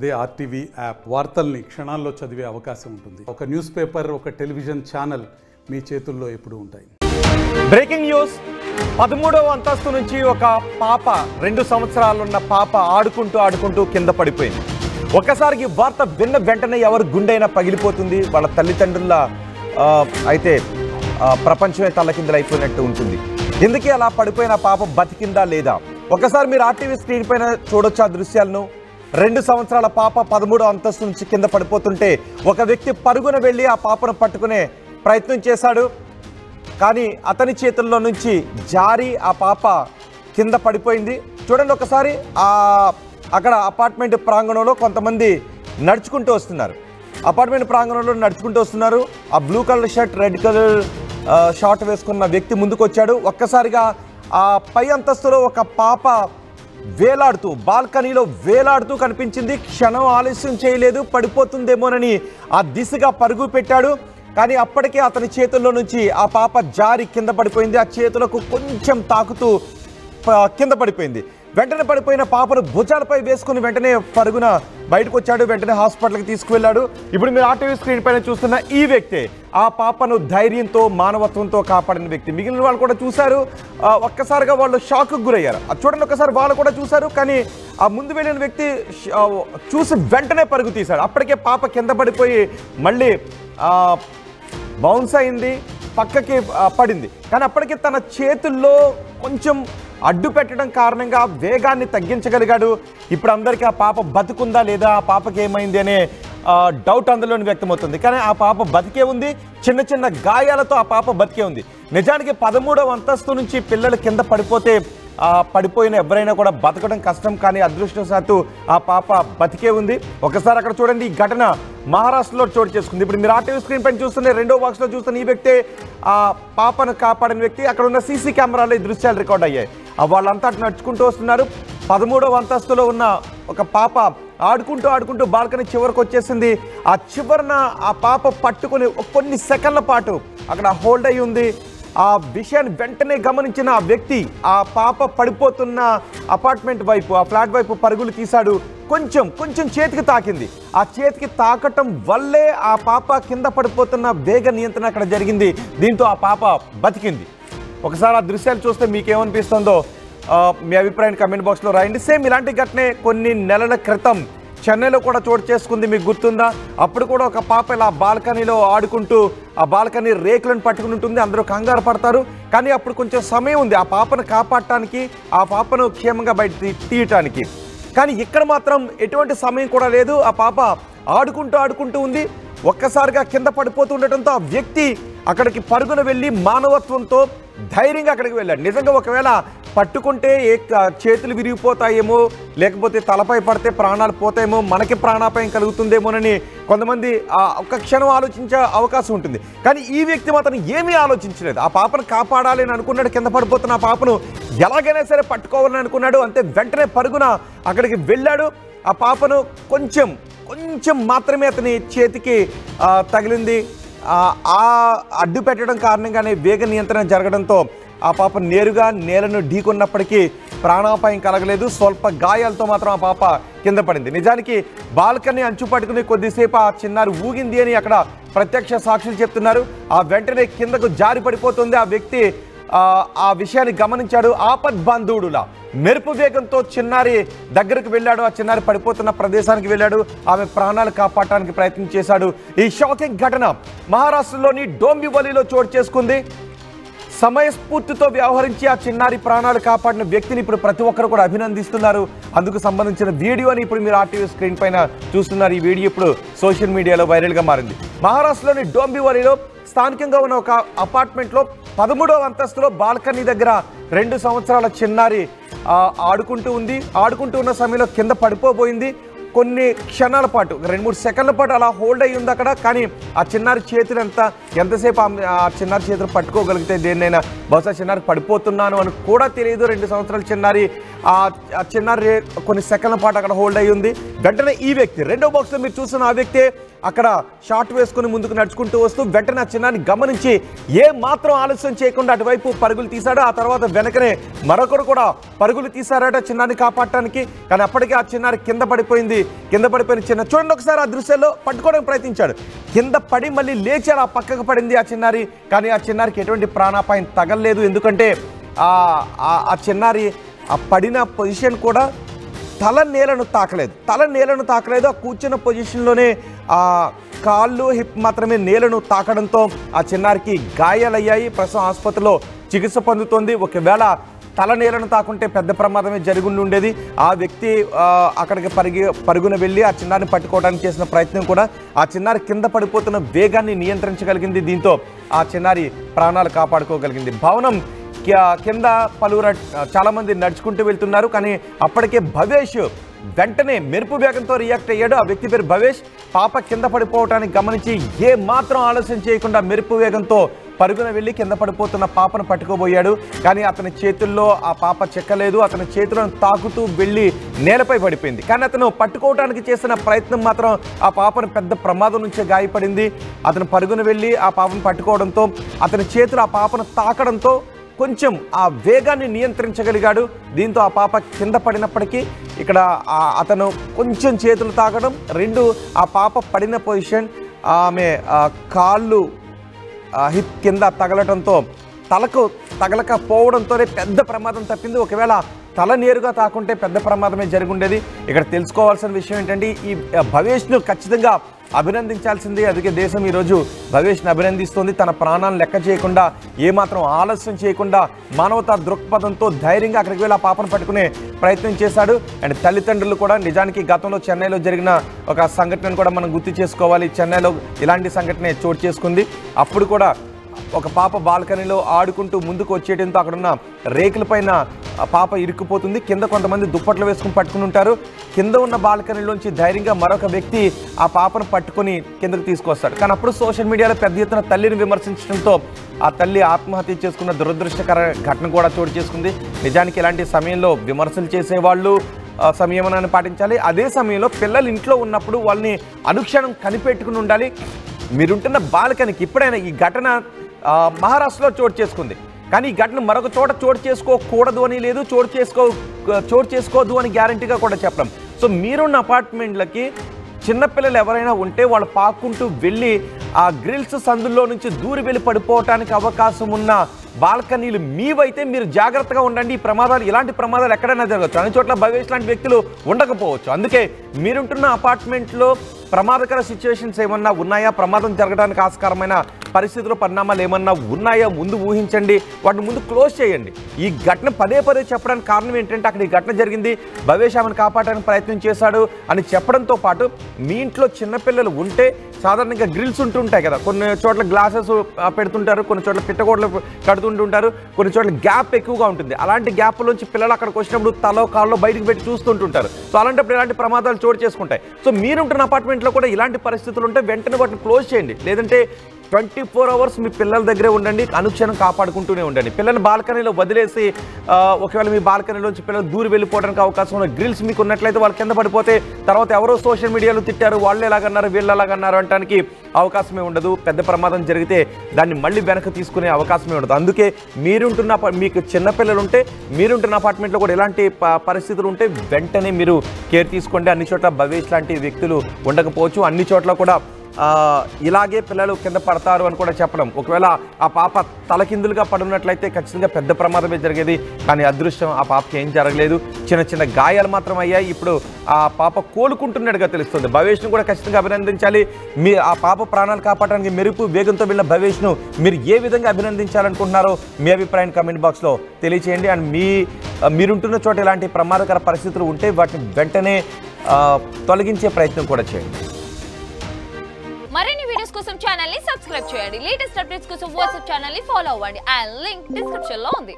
అదే RTV app వార్తల్ని క్షణాల్లో చదివే అవకాశం ఉంటుంది. ఒక న్యూస్ పేపర్, ఒక టెలివిజన్ ఛానల్ మీ చేతుల్లో ఎప్పుడూ ఉంటాయి. Breaking news. 13వ అంతస్తు నుంచి ఒక పాప, 2 సంవత్సరాలున్న పాప ఆడుకుంటూ కింద పడిపోయింది. ఒక్కసారికి వార్త విన్న వెంటనే ఎవరు గుండెైనా పగిలిపోతుంది. వాళ్ళ తల్లిదండ్రుల అయితే ప్రపంచమే తల్లకిందలైపోయినట్టు ఉంటుంది. ఎందుకు అలా పడిపోయిన పాప బతికిందా లేదా? ఒకసారి మీరు ఆర్టీవీ స్క్రీన్ పైన చూడొచ్చు ఆ దృశ్యాలను. 2 సంవత్సరాల పాప 13వ అంతస్తు నుంచి కింద పడిపోతుంటే ఒక వ్యక్తి పరుగున వెళ్ళి ఆ పాపను పట్టుకునే ప్రయత్నం చేశాడు. కానీ అతని చేతుల్లో నుంచి జారి ఆ పాప కింద పడిపోయింది. చూడండి ఒకసారి. అక్కడ అపార్ట్మెంట్ ప్రాంగణంలో కొంతమంది నడుచుకుంటూ వస్తున్నారు. ఆ blue colour shirt, red colour short వేసుకున్న వ్యక్తి ముందుకు వచ్చాడు. ఒక్కసారిగా ఆ పై అంతస్తులో ఒక పాప వేలాడుతూ, బాల్కనీలో వేలాడుతూ కనిపించింది. క్షణం ఆలస్యం చేయలేదు, పడిపోతుందేమోనని ఆ దిశగా పరుగు పెట్టాడు. కానీ అప్పటికే అతని చేతుల్లో నుంచి ఆ పాప జారి కింద పడిపోయింది. ఆ చేతులకు కొంచెం తాకుతూ కింద పడిపోయింది. వెంటనే పడిపోయిన పాపను భుజాలపై వేసుకుని వెంటనే పరుగున బయటకు వచ్చాడు. వెంటనే హాస్పిటల్కి తీసుకువెళ్ళాడు. ఇప్పుడు మీరు ఆర్టీవీ స్క్రీన్ పైన చూస్తున్న ఈ వ్యక్తే ఆ పాపను ధైర్యంతో, మానవత్వంతో కాపాడిన వ్యక్తి. మిగిలిన వాళ్ళు కూడా చూశారు. ఒక్కసారిగా వాళ్ళు షాక్కు గురయ్యారు. చూడండి ఒకసారి, వాళ్ళు కూడా చూశారు. కానీ ఆ ముందు వెళ్ళిన వ్యక్తి చూసి వెంటనే పరుగు తీశాడు. అప్పటికే పాప కింద పడిపోయి మళ్ళీ బౌన్స్ అయింది, పక్కకి పడింది. కానీ అప్పటికే తన చేతుల్లో కొంచెం అడ్డు పెట్టడం కారణంగా వేగాన్ని తగ్గించగలిగాడు. ఇప్పుడు అందరికీ ఆ పాప బతుకుందా లేదా, ఆ పాపకి ఏమైంది అనే డౌట్ అందులోని వ్యక్తమవుతుంది. కానీ ఆ పాప బతికే ఉంది. చిన్న చిన్న గాయాలతో ఆ పాప బతికే ఉంది. నిజానికి 13వ అంతస్తు నుంచి పిల్లలు కింద పడిపోతే పడిపోయిన ఎవరైనా కూడా బతకడం కష్టం. కానీ అదృష్టవశాత్తు ఆ పాప బతికే ఉంది. ఒకసారి అక్కడ చూడండి. ఈ ఘటన మహారాష్ట్రలో చోటు చేసుకుంది. ఇప్పుడు మీరు ఆర్టీవీ స్క్రీన్ పైన చూస్తున్న 2వ బాక్స్లో చూస్తున్న ఈ వ్యక్తే ఆ పాపను కాపాడిన వ్యక్తి. అక్కడ ఉన్న సీసీ కెమెరాలో ఈ దృశ్యాలు రికార్డ్ అయ్యాయి. వాళ్ళంతా అటు నడుచుకుంటూ వస్తున్నారు. 13వ అంతస్తులో ఉన్న ఒక పాప ఆడుకుంటూ బాల్కనీ చివరికి వచ్చేసింది. ఆ చివరన ఆ పాప పట్టుకుని కొన్ని సెకండ్ల పాటు అక్కడ హోల్డ్ అయి ఉంది. ఆ విషయాన్ని వెంటనే గమనించిన ఆ వ్యక్తి ఆ పాప పడిపోతున్న అపార్ట్మెంట్ వైపు, ఆ ఫ్లాట్ వైపు పరుగులు తీశాడు. కొంచెం చేతికి తాకింది. ఆ చేతికి తాకటం వల్లే ఆ పాప కింద పడిపోతున్న వేగ నియంత్రణ అక్కడ జరిగింది. దీంతో ఆ పాప బతికింది. ఒకసారి ఆ దృశ్యాలు చూస్తే మీకేమనిపిస్తుందో మీ అభిప్రాయాన్ని కమెంట్ బాక్స్లో రాయండి. సేమ్ ఇలాంటి ఘటనే కొన్ని నెలల క్రితం చెన్నైలో కూడా చోటు చేసుకుంది. మీకు గుర్తుందా? అప్పుడు కూడా ఒక పాప ఇలా బాల్కనీలో ఆడుకుంటూ ఆ బాల్కనీ రేకులను పట్టుకుని ఉంటుంది. అందరూ కంగారు పడతారు. కానీ అప్పుడు కొంచెం సమయం ఉంది ఆ పాపను కాపాడటానికి, ఆ పాపను క్షేమంగా బయట తీయటానికి. కానీ ఇక్కడ మాత్రం ఎటువంటి సమయం కూడా లేదు. ఆ పాప ఆడుకుంటూ ఉంది. ఒక్కసారిగా కింద పడిపోతూ ఉండటంతో ఆ వ్యక్తి అక్కడికి పరుగున వెళ్ళి మానవత్వంతో ధైర్యంగా అక్కడికి వెళ్ళాడు. నిజంగా ఒకవేళ పట్టుకుంటే చేతులు విరిగిపోతాయేమో, లేకపోతే తలపై పడితే ప్రాణాలు పోతాయేమో, మనకి ప్రాణాపాయం కలుగుతుందేమోనని కొంతమంది ఒక క్షణం ఆలోచించే అవకాశం ఉంటుంది. కానీ ఈ వ్యక్తి మాత్రం ఏమీ ఆలోచించలేదు. ఆ పాపను కాపాడాలి అని అనుకున్నాడు. కింద పడిపోతున్న ఆ పాపను ఎలాగైనా సరే పట్టుకోవాలని అనుకున్నాడు. అంతే, వెంటనే పరుగున అక్కడికి వెళ్ళాడు. ఆ పాపను కొంచెం మాత్రమే అతని చేతికి తగిలింది. ఆ అడ్డు పెట్టడం కారణంగానే వేగ నియంత్రణ జరగడంతో ఆ పాప నేరుగా నేలను ఢీకొన్నప్పటికీ ప్రాణాపాయం కలగలేదు. స్వల్ప గాయాలతో మాత్రం ఆ పాప కింద పడింది. నిజానికి బాల్కనీ అంచు పట్టుకుని కొద్దిసేపు ఆ చిన్నారి ఊగింది అని అక్కడ ప్రత్యక్ష సాక్షులు చెప్తున్నారు. ఆ వెంటనే కిందకు జారి పడిపోతుంది. ఆ వ్యక్తి ఆ విషయాన్ని గమనించాడు. ఆపద్బాంధవుడులా మెరుపు వేగంతో చిన్నారి దగ్గరకు వెళ్ళాడు. ఆ చిన్నారి పడిపోతున్న ప్రదేశానికి వెళ్ళాడు. ఆమె ప్రాణాలు కాపాడటానికి ప్రయత్నం చేశాడు. ఈ షాకింగ్ ఘటన మహారాష్ట్రలోని డోంబివలిలో చోటు చేసుకుంది. సమయస్ఫూర్తితో వ్యవహరించి ఆ చిన్నారి ప్రాణాలు కాపాడిన వ్యక్తిని ఇప్పుడు ప్రతి ఒక్కరు కూడా అభినందిస్తున్నారు. అందుకు సంబంధించిన వీడియోని ఇప్పుడు మీరు ఆర్టీవీ స్క్రీన్ పైన చూస్తున్నారు. ఈ వీడియో ఇప్పుడు సోషల్ మీడియాలో వైరల్గా మారింది. మహారాష్ట్రలోని డోంబివలిలో స్థానికంగా ఉన్న ఒక అపార్ట్మెంట్లో 13వ అంతస్తులో బాల్కనీ దగ్గర 2 సంవత్సరాల చిన్నారి ఆడుకుంటూ ఉన్న సమయంలో కింద పడిపోబోయింది. కొన్ని క్షణాల పాటు, 2-3 సెకండ్ల పాటు అలా హోల్డ్ అయ్యి ఉంది అక్కడ. కానీ ఆ చిన్నారి చేతులు ఎంతసేపు ఆ చిన్నారి చేతులు పట్టుకోగలిగితే దేన్నైనా, బహుశా చిన్నారి పడిపోతున్నాను అని కూడా తెలియదు. 2 సంవత్సరాల చిన్నారి ఆ చిన్నారి కొన్ని సెకండ్ల పాటు అక్కడ హోల్డ్ అయ్యి ఉంది. వెంటనే ఈ వ్యక్తి రెండో బాక్స్లో మీరు చూస్తున్న ఆ వ్యక్తి అక్కడ షార్ట్ వేసుకుని ముందుకు నడుచుకుంటూ వస్తూ వెంటనే ఆ చిన్నారిని గమనించి ఏ మాత్రం ఆలస్యం చేయకుండా అటువైపు పరుగులు తీశాడు. ఆ తర్వాత వెనకనే మరొకరు కూడా పరుగులు తీశారట చిన్నారిని కాపాడటానికి. కానీ అప్పటికే ఆ చిన్నారి కింద పడిపోయింది. కింద పడిపోయిన చిన్న చూడండి ఒకసారి ఆ దృశ్యాల్లో పట్టుకోవడానికి ప్రయత్నించాడు. కింద పడి మళ్ళీ లేచి అలా పక్కకు పడింది ఆ చిన్నారి. కానీ ఆ చిన్నారికి ఎటువంటి ప్రాణాపాయం తగలలేదు. ఎందుకంటే ఆ చిన్నారి ఆ పడిన పొజిషన్ కూడా తల నేలను తాకలేదు. ఆ కూర్చున్న పొజిషన్లోనే ఆ కాళ్ళు హిప్ మాత్రమే నేలను తాకడంతో ఆ చిన్నారికి గాయాలయ్యాయి. ప్రస్తుతం ఆసుపత్రిలో చికిత్స పొందుతోంది. ఒకవేళ తల నేలను తాకుంటే పెద్ద ప్రమాదమే జరిగి ఉండేది. ఆ వ్యక్తి అక్కడికి పరుగున వెళ్ళి ఆ చిన్నారిని పట్టుకోవడానికి చేసిన ప్రయత్నం కూడా ఆ చిన్నారి కింద పడిపోతున్న వేగాన్ని నియంత్రించగలిగింది. దీంతో ఆ చిన్నారి ప్రాణాలు కాపాడుకోగలిగింది. భవనం కింద పలువురు చాలామంది నడుచుకుంటూ వెళ్తున్నారు. కానీ అప్పటికే భవేష్ వెంటనే మెరుపు వేగంతో రియాక్ట్ అయ్యాడు. ఆ వ్యక్తి పేరు భవేష్. పాప కింద పడిపోవటానికి గమనించి ఏ మాత్రం ఆలస్యం చేయకుండా మెరుపు వేగంతో పరుగున వెళ్ళి కింద పడిపోతున్న పాపను పట్టుకోబోయాడు. కానీ అతని చేతుల్లో ఆ పాప చెక్కలేదు. అతని చేతులను తాకుతూ వెళ్ళి నేలపై పడిపోయింది. కానీ అతను పట్టుకోవడానికి చేసిన ప్రయత్నం మాత్రం ఆ పాపను పెద్ద ప్రమాదం నుంచే గాయపడింది. అతను పరుగున వెళ్ళి ఆ పాపను పట్టుకోవడంతో అతని చేతులు ఆ పాపను తాకడంతో కొంచెం ఆ వేగాన్ని నియంత్రించగలిగాడు. దీంతో ఆ పాప కింద పడినప్పటికీ ఇక్కడ అతను కొంచెం చేతులు తాకడం, రెండు ఆ పాప పడిన పొజిషన్, ఆమె కాళ్ళు హిప్ కింద తగలటంతో తలకు తగలకపోవడంతోనే పెద్ద ప్రమాదం తప్పింది. ఒకవేళ తల నేరుగా తాకుంటే పెద్ద ప్రమాదమే జరిగి ఉండేది. ఇక్కడ తెలుసుకోవాల్సిన విషయం ఏంటంటే ఈ భవేష్ను ఖచ్చితంగా అభినందించాల్సిందే. అందుకే దేశం ఈరోజు భవేష్ని అభినందిస్తోంది. తన ప్రాణాలను లెక్క చేయకుండా ఏమాత్రం ఆలస్యం చేయకుండా మానవతా దృక్పథంతో ధైర్యంగా అక్కడికి వెళ్ళి ఆ పాపను పట్టుకునే ప్రయత్నం చేశాడు. అండ్ తల్లిదండ్రులు కూడా నిజానికి గతంలో చెన్నైలో జరిగిన ఒక సంఘటనను కూడా మనం గుర్తు చేసుకోవాలి. చెన్నైలో ఇలాంటి సంఘటన చోటు చేసుకుంది. అప్పుడు కూడా ఒక పాప బాల్కనీలో ఆడుకుంటూ ముందుకు వచ్చేయడంతో అక్కడున్న రేకుల పైన పాప ఇరుక్కుపోతుంది. కింద కొంతమంది దుప్పట్లు వేసుకుని పట్టుకుని ఉంటారు. కింద ఉన్న బాల్కనీలోంచి ధైర్యంగా మరొక వ్యక్తి ఆ పాపను పట్టుకొని కిందకు తీసుకొస్తాడు. కానీ అప్పుడు సోషల్ మీడియాలో పెద్ద ఎత్తున తల్లిని విమర్శించడంతో ఆ తల్లి ఆత్మహత్య చేసుకున్న దురదృష్టకర ఘటన కూడా చోటు చేసుకుంది. నిజానికి ఇలాంటి సమయంలో విమర్శలు చేసేవాళ్ళు సంయమనాన్ని పాటించాలి. అదే సమయంలో పిల్లలు ఇంట్లో ఉన్నప్పుడు వాళ్ళని అనుక్షణం కనిపెట్టుకుని ఉండాలి. మీరుంటున్న బాల్కనీకి ఇప్పుడైనా ఈ ఘటన మహారాష్ట్రలో చోటు చేసుకుంది. కానీ ఈ ఘటన మరొక చోట చోటు చేసుకోకూడదు అని లేదు, చోటు చేసుకోవద్దు అని గ్యారంటీగా కూడా చెప్పడం. సో మీరున్న అపార్ట్మెంట్లకి చిన్నపిల్లలు ఎవరైనా ఉంటే వాళ్ళు పాక్కుంటూ వెళ్ళి ఆ గ్రిల్స్ సందుల్లో నుంచి దూరి వెళ్ళి పడిపోవటానికి అవకాశం ఉన్న బాల్కనీలు మీవైతే మీరు జాగ్రత్తగా ఉండండి. ఈ ప్రమాదాలు ఇలాంటి ప్రమాదాలు ఎక్కడైనా జరగచ్చు. అన్ని చోట్ల భవేష్ లాంటి వ్యక్తులు ఉండకపోవచ్చు. అందుకే మీరుంటున్న అపార్ట్మెంట్లో ప్రమాదకర సిచ్యువేషన్స్ ఏమన్నా ఉన్నాయా, ప్రమాదం జరగడానికి ఆస్కారమైన పరిస్థితుల్లో పరిణామాలు ఏమన్నా ఉన్నాయా ముందు ఊహించండి, వాటిని ముందు క్లోజ్ చేయండి. ఈ ఘటన పదే చెప్పడానికి కారణం ఏంటంటే అక్కడ ఈ ఘటన జరిగింది, భవేష్ ఆమెను కాపాడడానికి ప్రయత్నం చేశాడు అని చెప్పడంతో పాటు మీ ఇంట్లో చిన్నపిల్లలు ఉంటే సాధారణంగా గ్రిల్స్ ఉంటుంటాయి కదా, కొన్ని చోట్ల గ్లాసెస్ పెడుతుంటారు, కొన్ని చోట్ల పిట్టగోడలు కడుతుంటుంటారు, కొన్ని చోట్ల గ్యాప్ ఎక్కువగా ఉంటుంది. అలాంటి గ్యాప్లోంచి పిల్లలు అక్కడికి వచ్చినప్పుడు తలో కాల్లో బయటకు పెట్టి చూస్తుంటుంటారు. సో అలాంటప్పుడు ఇలాంటి ప్రమాదాలు చోటు చేసుకుంటాయి. సో మీరుంటున్న అపార్ట్మెంట్లో కూడా ఇలాంటి పరిస్థితులు ఉంటే వెంటనే వాటిని క్లోజ్ చేయండి. లేదంటే 24 hours మీ పిల్లల దగ్గరే ఉండండి, అనుక్షణం కాపాడుకుంటూనే ఉండండి. పిల్లల్ని బాల్కనీలో వదిలేసి ఒకవేళ మీ బాల్కనీలోంచి పిల్లలు దూరి వెళ్ళిపోవడానికి అవకాశం ఉన్న గ్రిల్స్ మీకు ఉన్నట్లయితే వాళ్ళు కింద పడిపోతే తర్వాత ఎవరో సోషల్ మీడియాలో తిట్టారు, వాళ్ళు ఎలాగన్నారు వీళ్ళు ఎలాగన్నారు అనడానికి అవకాశమే ఉండదు. పెద్ద ప్రమాదం జరిగితే దాన్ని మళ్ళీ వెనక్కి తీసుకునే అవకాశమే ఉండదు. అందుకే మీకు చిన్నపిల్లలు ఉంటే మీరుంటున్న అపార్ట్మెంట్లో కూడా ఇలాంటి పరిస్థితులు ఉంటే వెంటనే మీరు కేర్ తీసుకోండి. అన్ని చోట్ల భవేష్ లాంటి వ్యక్తులు ఉండకపోవచ్చు, అన్ని చోట్ల కూడా ఇలాగే పిల్లలు కింద పడతారు అని కూడా చెప్పడం. ఒకవేళ ఆ పాప తలకిందులుగా పడున్నట్లయితే ఖచ్చితంగా పెద్ద ప్రమాదమే జరిగేది. కానీ అదృష్టం ఆ పాపకి ఏం జరగలేదు, చిన్న గాయాలు మాత్రం అయ్యాయి. ఇప్పుడు ఆ పాప కోలుకుంటున్నట్టుగా తెలుస్తుంది. భవేష్ను కూడా ఖచ్చితంగా అభినందించాలి. ఆ పాప ప్రాణాలు కాపాడడానికి మెరుపు వేగంతో వెళ్ళిన భవేష్ను మీరు ఏ విధంగా అభినందించాలనుకుంటున్నారో మీ అభిప్రాయం కామెంట్ బాక్స్లో తెలియచేయండి. అండ్ మీరుంటున్న చోట ఇలాంటి ప్రమాదకర పరిస్థితులు ఉంటే వాటిని వెంటనే తొలగించే ప్రయత్నం కూడా చేయండి. మరిన్ని వీడియోస్ కోసం ఛానల్ ని సబ్స్క్రైబ్ చేయండి. లేటెస్ట్ అప్డేట్స్ కోసం వాట్సాప్ ఛానల్ ని ఫాలో అవ్వండి. ఆ లింక్ డిస్క్రిప్షన్ లో ఉంది.